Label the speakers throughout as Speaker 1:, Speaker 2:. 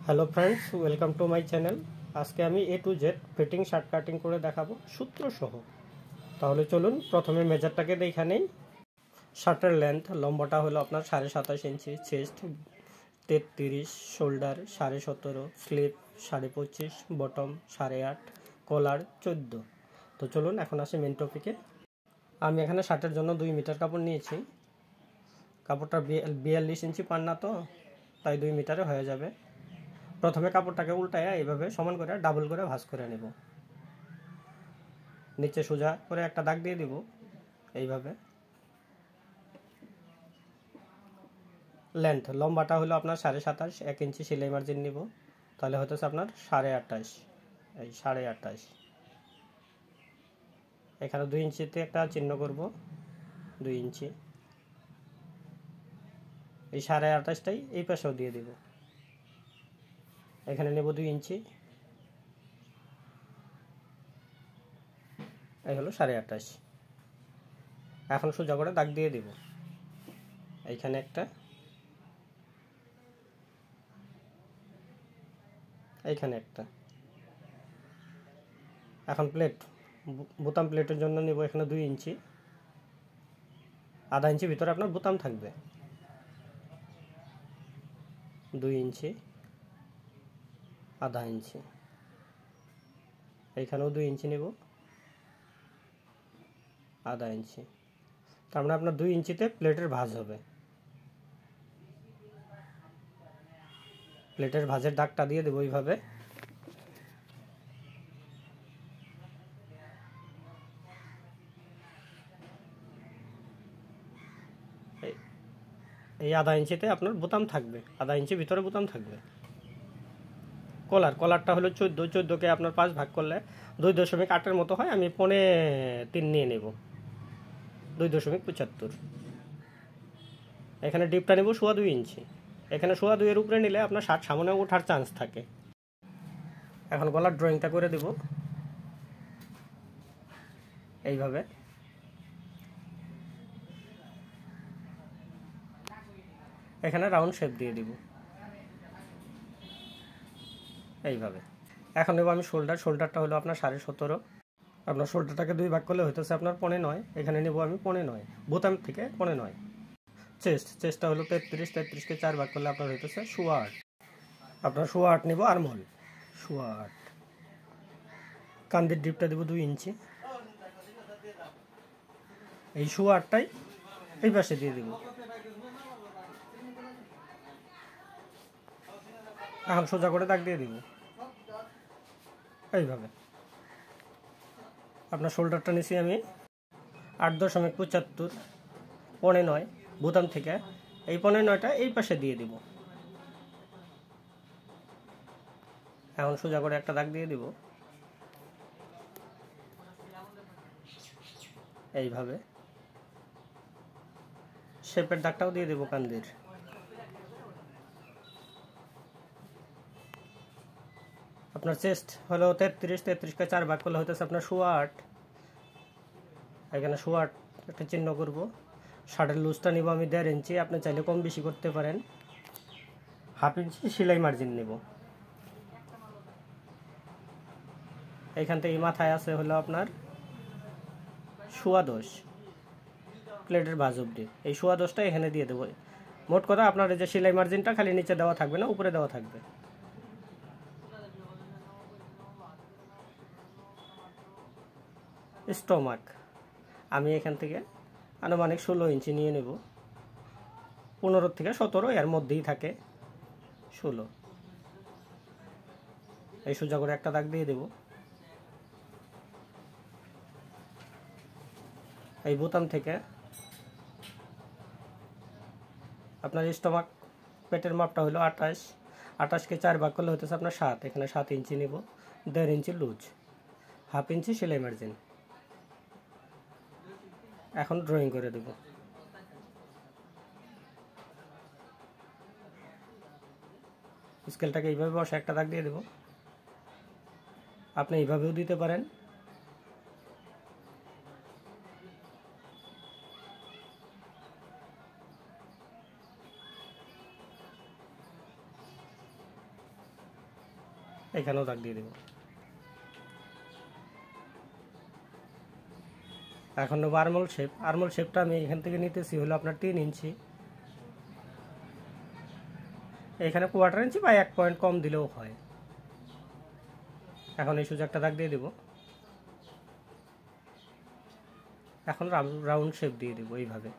Speaker 1: Hello friends, welcome to my channel. আজকে আমি A to Z fitting shirt cutting করে দেখাবো সূত্র সহ। তাহলে চলুন প্রথমে মেজারটাকে দেখে নেই। শার্টের লেন্থ লম্বাটা হলো আপনার 27.5 ইঞ্চি, চেস্ট 33, শোল্ডার 17.5, স্লিপ 25.5, বটম 8.5, কলার 14। তো চলুন এখন আসি মেন টপিকে। আমি এখানে শার্টের জন্য 2 মিটার কাপড় নিয়েছি। কাপড়টা 42 ইঞ্চি পান্না, তো তাই 2 মিটারে হয়ে যাবে। প্রথমে কাপড়টাকে উল্টায় এইভাবে সমান করে ডাবল করে ভাঁজ করে নেব। নিচে সোজা করে একটা দাগ দিয়ে দিব এইভাবে। লেন্থ লম্বাটা হলো আপনার 27.5, 1 ইঞ্চি সেলাই মার্জিন নিব, তাহলে হতেছে আপনার 28.5। এই 28.5 এখানে 2 ইঞ্চিতে একটা চিহ্ন করব, 2 ইঞ্চি। এই 28.5টাই এই পাশেও দিয়ে দিব। এখানে নেব 2 ইঞ্চি, এই হলো 28.5। এখন সোজা করে দাগ দিয়ে দিব, এইখানে একটা, এইখানে একটা। এখন প্লেট, বোতাম প্লেটের জন্য নেব এখানে 2 ইঞ্চি, আধা ইঞ্চি ভিতরে আপনার বোতাম থাকবে। 2 ইঞ্চি, আধা ইঞ্চি, এইখানেও 2 ইঞ্চি নেব, আধা ইঞ্চি। তার মানে আপনার 2 ইঞ্চিতে প্লেটের ভাঁজ হবে। প্লেটের ভাঁজের দাগটা দিয়ে দেবো এইভাবে। এই আধা ইঞ্চিতে আপনার বোতাম থাকবে, আধা ইঞ্চি ভিতরে বোতাম থাকবে। কলারটা হলো 14কে আপনার 5 ভাগ করলে 2.8 মতো হয়। আমি 3.25 নিয়ে নেব, 2.75। এখানে ডিপটা নেব 2.25 ইঞ্চি। এখানে 2.25 এর উপরে নিলে আপনার শার্ট সামনে ওঠার চান্স থাকে। এখন গলার ড্রয়িংটা করে দেব এইভাবে। এখানে রাউন্ড শেপ দিয়ে দিব এইভাবে। এখন নেব আমি শোল্ডারটা হলো আপনার 17.5। আপনার শোল্ডারটাকে 2 ভাগ করলে হইতেছে আপনার 15.9। এখানে নেব আমি 15.9, বোতাম থেকে 15.9। চেস্টটা হলো 33কে 4 ভাগ করলে আপনার হইতেছে 8.25। আপনার 8.25 নেব আর্মহোল 8.25। কান্দির ডিপটা দেব 2 ইঞ্চি। এই 8.25টাই এই পাশে দিয়ে দেব। এখন সোজা করে দাগ দিয়ে দিব এইভাবে। আপনার শোল্ডারটা নিছি আমি 8.75, 15.9 বোতাম থেকে। এই 15.9টা এই পাশে দিয়ে দিব। এখন সোজা করে একটা দাগ দিয়ে দিব এইভাবে। শেপের দাগটাও দিয়ে দেব কান্দির। আপনার চেস্ট হলো 33কে 4 ভাগ করলে হইতেছে আপনার 8.25। এখানে 8.25 একটা চিহ্ন করব। শার্টের লুজটা নিব আমি 1.5 ইঞ্চি, আপনি চাইলে কম বেশি করতে পারেন। 1/2 ইঞ্চি সেলাই মার্জিন নেব। এইখান থেকে মাথায় আছে হলো আপনার 10.25 প্লেটের ভাঁজ অবধি। এই 10.25টা এখানে দিয়ে দেবো। মোট কথা আপনার এই যে সেলাই মার্জিনটা খালি নিচে দেওয়া থাকবে না, উপরে দেওয়া থাকবে। স্টোমাক আমি এখান থেকে আনুমানিক 16 ইঞ্চি নিয়ে নেব। 15 থেকে 17 এর মধ্যেই থাকে, 16। এই সোজা করে একটা দাগ দিয়ে দেব। এই বোতাম থেকে আপনার স্টোমাক পেটের মাপটা হলো 28। 28কে 4 ভাগ করলে হতেছে আপনার 7। এখানে 7 ইঞ্চি নেব, 1.5 ইঞ্চি লুজ, 1/2 ইঞ্চি সেলাই মার্জিন। এখন ড্রয়িং করে দেব। স্কেলটাকে এইভাবে বসে একটা দাগ দিয়ে দেব। আপনি এইভাবেও দিতে পারেন। এখানেও দাগ দিয়ে দেব। এখন নেব আর্মহোল শেপ। আর্মহোল শেপটা আমি এখান থেকে নিতেছি হলো আপনার 3 ইঞ্চি। এখানে 1/4 ইঞ্চি বা 1 পয়েন্ট কম দিলেও হয়। এখন এই সোজা একটা দাগ দিয়ে দেব। এখন রাউন্ড শেপ দিয়ে দেব এইভাবে।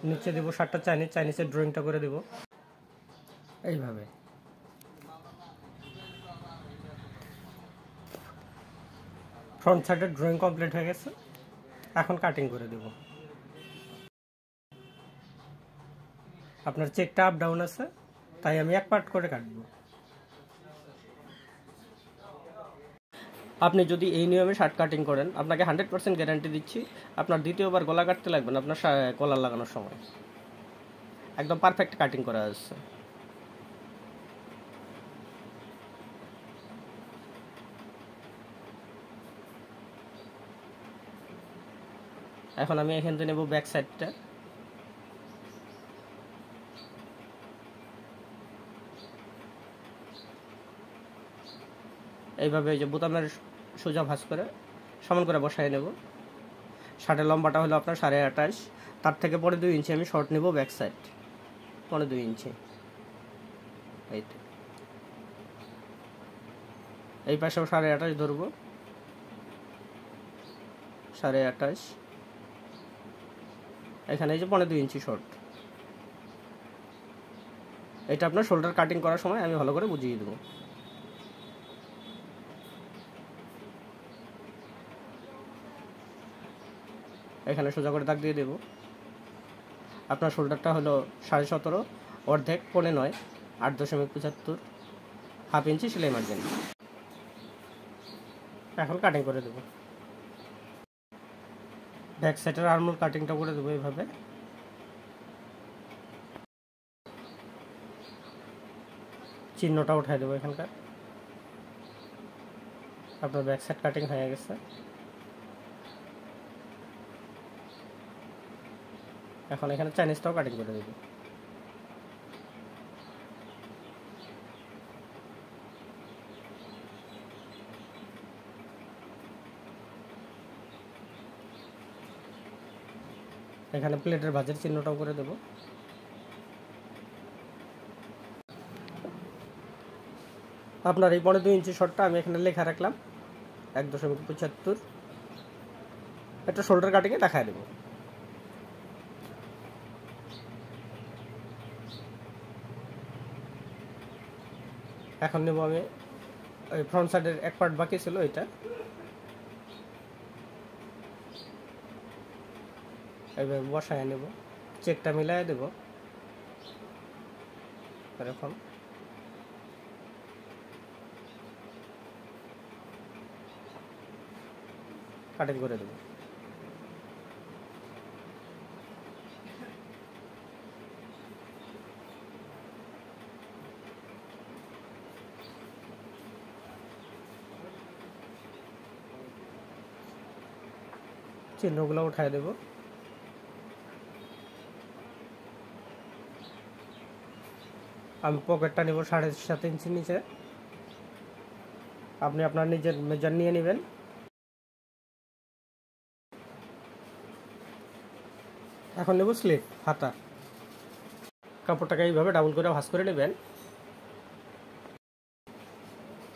Speaker 1: নিচে দেব 7টা চাইনিজের ড্রয়িংটা করে দেব এইভাবে। ফ্রন্ট সাইডের ড্রয়িং কমপ্লিট হয়ে গেছে। এখন কাটিং করে দেব। আপনার চেকটা আপ ডাউন আছে, তাই আমি 1 পার্ট করে কাটব। আপনি যদি এই নিয়মে শার্ট কাটিং করেন, আপনাকে 100% গ্যারান্টি দিচ্ছি আপনার দ্বিতীয়বার গলা কাটতে লাগবে না। আপনার কলার লাগানোর সময় একদম পারফেক্ট কাটিং করা আছে। এখন আমি এখান থেকে নেব ব্যাক সাইডটা। এইভাবে এই যে বোতামের সোজা ভাঁজ করে সমান করে বসায় নেব। শার্টের লম্বাটা হলো আপনার 28.5, তার থেকে পরে 2 ইঞ্চি আমি শর্ট নেব ব্যাক সাইড, 2 ইঞ্চি। এই পাশেও 28.5 ধরবো, 28.5। এখানে এই যে 2 ইঞ্চি শর্ট। এটা আপনার শোল্ডার কাটিং করার সময় আমি ভালো করে বুঝিয়ে দেবো। এখানে সোজা করে দাগ দিয়ে দেব। আপনার শোল্ডারটা হলো 17.5, অর্ধেক 9.5, 8.75, হাফ ইঞ্চি সেলাই মার্জিন। এখন কাটিং করে দেব। ব্যাক সাইডের আর্মহোল কাটিংটা করে দেবো এইভাবে। চিহ্নটা উঠাই দেবো এখানকার। আপনার ব্যাক সাইড কাটিং হয়ে গেছে। এখন এখানে চাইনিজটাও কাটিং করে দেব। এখানে প্লেটের ভাঁজের চিহ্নটাও করে দেব। আপনার এই 2.5 ইঞ্চি শর্টটা আমি এখানে লেখা রাখলাম 1.75। এটা শোল্ডার কাটিংয়ে দেখায় দেব। এখন নেব আমি ওই ফ্রন্ট সাইডের 1 পার্ট বাকি ছিল, এটা এইভাবে বসায় নেব। চেকটা মিলাই দেব এরকম। কাটিং করে দেব। চিহ্নগুলো উঠায় দেব। আমি পকেটটা নেব 7.5 ইঞ্চি নিচে। আপনি আপনার নিজের মেজার নিয়ে নেবেন। এখন নেব স্লিভ হাতা। কাপড়টাকে এইভাবে ডাবল করে ভাঁজ করে নেবেন।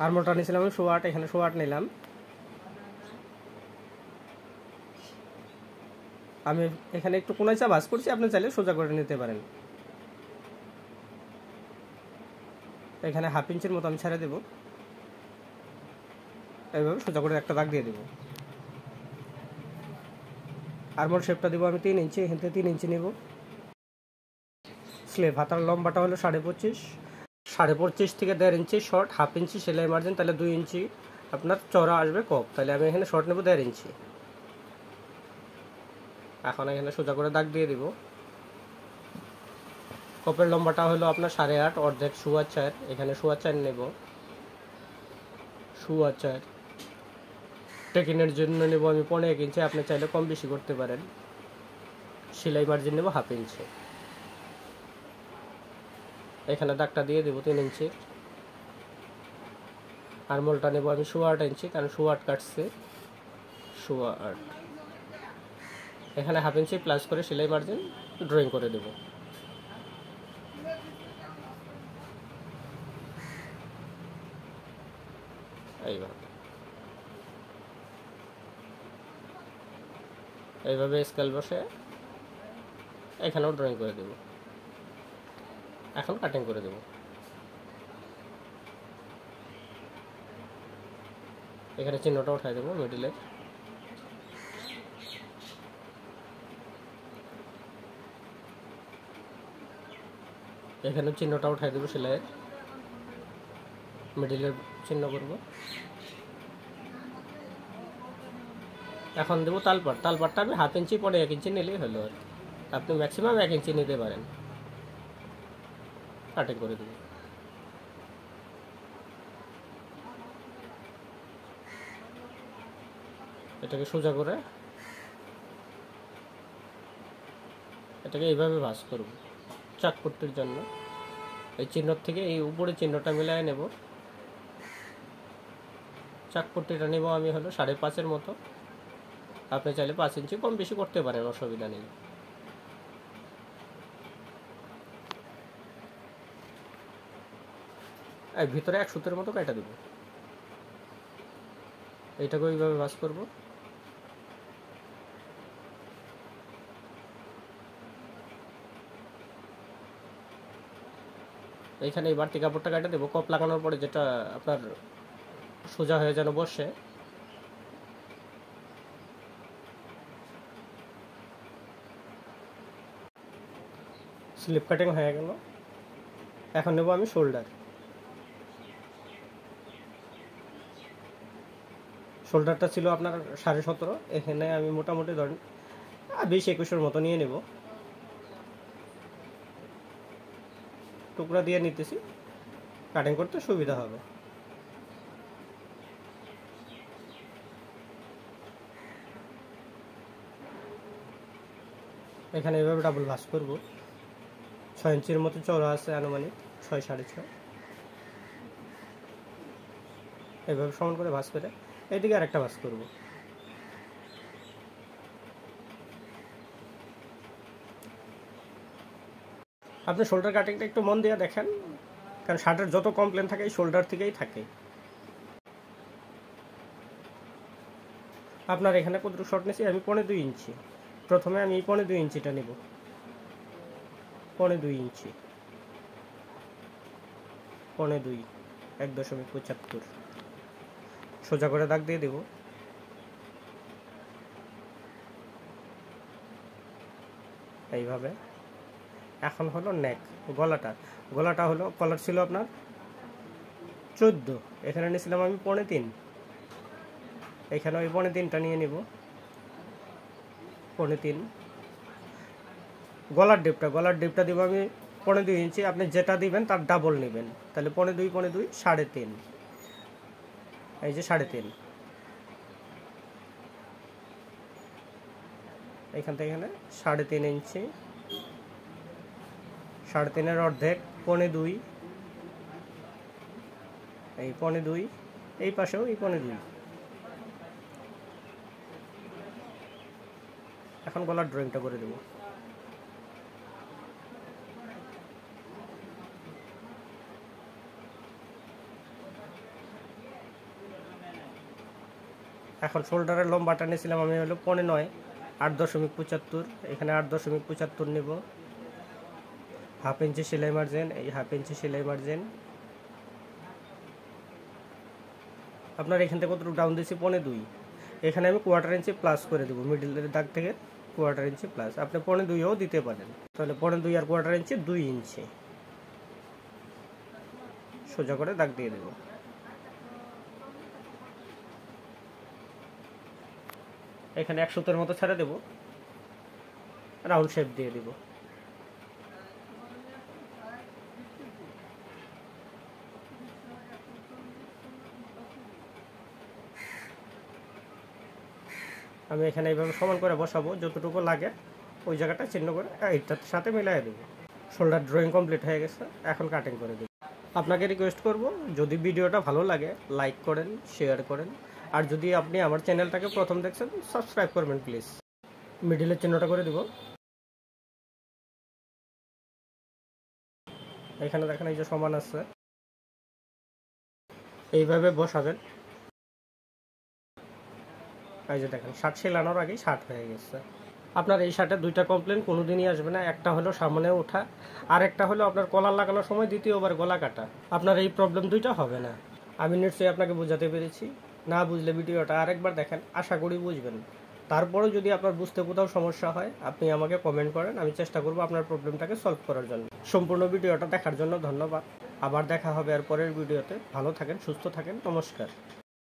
Speaker 1: আর্মহোলটা নিয়েছিলাম আমি 8.25, এখানে 8.25 নিলাম। আমি এখানে একটু কোনাইচা ভাঁজ করছি, আপনি চাইলে সোজা করে নিতে পারেন। এখানে হাফ ইঞ্চির মতো আমি ছেড়ে দেব। এইভাবে সোজা করে একটা দাগ দিয়ে দেব। আর্মহোল শেপটা দেবো আমি 3 ইঞ্চি, এখান থেকে 3 ইঞ্চি নেব। স্লিভ হাতার লম্বাটা হলো 25.5, 25.5 থেকে 1.5 ইঞ্চি শর্ট, হাফ ইঞ্চি সেলাই মার্জিন, তাহলে 2 ইঞ্চি আপনার চড়া আসবে কপ। তাহলে আমি এখানে শর্ট নেব 1.5 ইঞ্চি। এখন এখানে সোজা করে দাগ দিয়ে দিব। কপের লম্বাটা হলো আপনার 8.5, অর্ধেক 4.25, এখানে 4.25 নেব। 4.25 টেকিনের জন্য নেব আমি 15 ইঞ্চি, আপনি চাইলে কম বেশি করতে পারেন। সেলাই মার্জিন নেব হাফ ইঞ্চি। এখানে দাগটা দিয়ে দেবো 3 ইঞ্চি। আর মোলটা নেব আমি 8.25 ইঞ্চি, কারণ 8.25 কাটছে 8.25। এখানে 1/2 ইঞ্চি প্লাস করে সেলাই মার্জিন ড্রয়িং করে দেব। এইভাবে স্কেল বসে এখানেও ড্রয়িং করে দেব। এখন কাটিং করে দেব। এখানে চিহ্নটা উঠাই দেবো মিডিলে। এখানে চিহ্নটা উঠাই দেবো সেলাইয়ের, মিডিলের চিহ্ন করব। এখন দেবো তালপাট। তালপাটটা আমি 1/2 ইঞ্চি পরে 1 ইঞ্চি নিলেই হলো আর কি। আপনি ম্যাক্সিমাম 1 ইঞ্চি নিতে পারেন। কাটিং করে দেবো। এটাকে সোজা করে এটাকে এইভাবে ভাঁজ করব চাকপট্টির জন্য। এই চিহ্ন থেকে এই উপরে চিহ্নটা মিলাই নেব। চাকপট্টিটা নেব আমি হলো 5.5 মতো। আপনি চাইলে 5 ইঞ্চি কম বেশি করতে পারেন, অসুবিধা নেই। এই ভিতরে 1 সুতের মতো কেটে দেব। এইটাকে ওইভাবে ভাঁজ করব। এইখানে এই বাড়তি কাপড়টা কেটে দেবো। কপ লাগানোর পরে যেটা আপনার সোজা হয়ে যেন বসে। স্লিপ কাটিং হয়ে গেল। এখন নেব আমি শোল্ডার। শোল্ডারটা ছিল আপনার 17.5। এখানে আমি মোটামুটি ধরেন 20-21 মতো নিয়ে নেব। টুকরা দিয়ে নিতেছি, কাটিং করতে সুবিধা হবে। এখানে এভাবে ডাবল ভাঁজ করব। 6 ইঞ্চির মতো চওড়া আছে আনুমানিক, 6-6.5। এভাবে সমান করে ভাঁজ করে এইদিকে আরেকটা ভাঁজ করব। আপনি শোল্ডার কাটিংটা একটু মন দিয়ে দেখেন, কারণ শার্টের যত কমপ্লেন থাকে এই শোল্ডার থেকেই থাকে। আপনার এখানে কতটুকু শর্ট নিয়েছি আমি 2.25 ইঞ্চি। প্রথমে আমি 2.25 ইঞ্চিটা নেব। 2.25 ইঞ্চি, 2.25, 1.75 সোজা করে দাগ দিয়ে দেব। এইভাবে। এখন হলো নেক, গলাটা হলো কলার ছিল আপনার 14, এখানে নিয়েছিলাম আমি 3.25। এখানে ওই 3.25টা নিয়ে নিব। 3.25 গলার ডিপটা দিব আমি 2.25 ইঞ্চি। আপনি যেটা দিবেন তার ডাবল নেবেন, তাহলে 2.25, 3.5। এই যে 3.5, এখান থেকে এখানে 3.5 ইঞ্চি। 3.5-এর অর্ধেক 2.25, এই 2.25, এই পাশেও এই 2.25। এখন গলার ড্রয়িংটা করে দেব। এখন শোল্ডারের লম্বাটা নিয়েছিলাম আমি হলো 9.5, 8.75। এখানে 8.75 নেব। 1/2 ইঞ্চি সেলাই মার্জিন, এই 1/2 ইঞ্চি সেলাই মার্জিন। আপনার এখান থেকে কতটুকু ডাউন দিয়েছি 2.25, এখানে আমি 1/4 ইঞ্চি প্লাস করে দেবো। মিডিলের দাগ থেকে 1/4 ইঞ্চি প্লাস, আপনি 2.25ও দিতে পারেন। তাহলে 2.25 আর 1/4 ইঞ্চি 2 ইঞ্চি সোজা করে দাগ দিয়ে দেব। এখানে 1 সুতের মতো ছেড়ে দেব, রাউন্ড শেপ দিয়ে দেব। আমি এখানে এইভাবে সমান করে বসাবো, যতটুকু লাগে ওই জায়গাটা চিহ্ন করে এইটার সাথে মিলাই দেবো। শোল্ডার ড্রয়িং কমপ্লিট হয়ে গেছে, এখন কাটিং করে দিই। আপনাকে রিকোয়েস্ট করব, যদি ভিডিওটা ভালো লাগে লাইক করেন, শেয়ার করেন, আর যদি আপনি আমার চ্যানেলটাকে প্রথম দেখছেন সাবস্ক্রাইব করবেন প্লিজ। মিডিলের চিহ্নটা করে দিব। এখানে দেখেন এই যে সমান আছে, এইভাবে বসাবেন। এই যে দেখেন শার্ট সেলানোর আগেই শার্ট হয়ে গেছে। আপনার এই শার্টের দুইটা কমপ্লেন কোনোদিনই আসবে না। একটা হলো সামনে ওঠা, আর একটা হলো আপনার কলার লাগানোর সময় দ্বিতীয়বার গলা কাটা। আপনার এই প্রবলেম দুইটা হবে না। আমি নিশ্চয়ই আপনাকে বোঝাতে পেরেছি। না বুঝলে ভিডিওটা আরেকবার দেখেন, আশা করি বুঝবেন। তারপরেও যদি আপনার বুঝতে কোথাও সমস্যা হয় আপনি আমাকে কমেন্ট করেন, আমি চেষ্টা করব আপনার প্রবলেমটাকে সলভ করার জন্য। সম্পূর্ণ ভিডিওটা দেখার জন্য ধন্যবাদ। আবার দেখা হবে এর পরের ভিডিওতে। ভালো থাকেন, সুস্থ থাকেন, নমস্কার।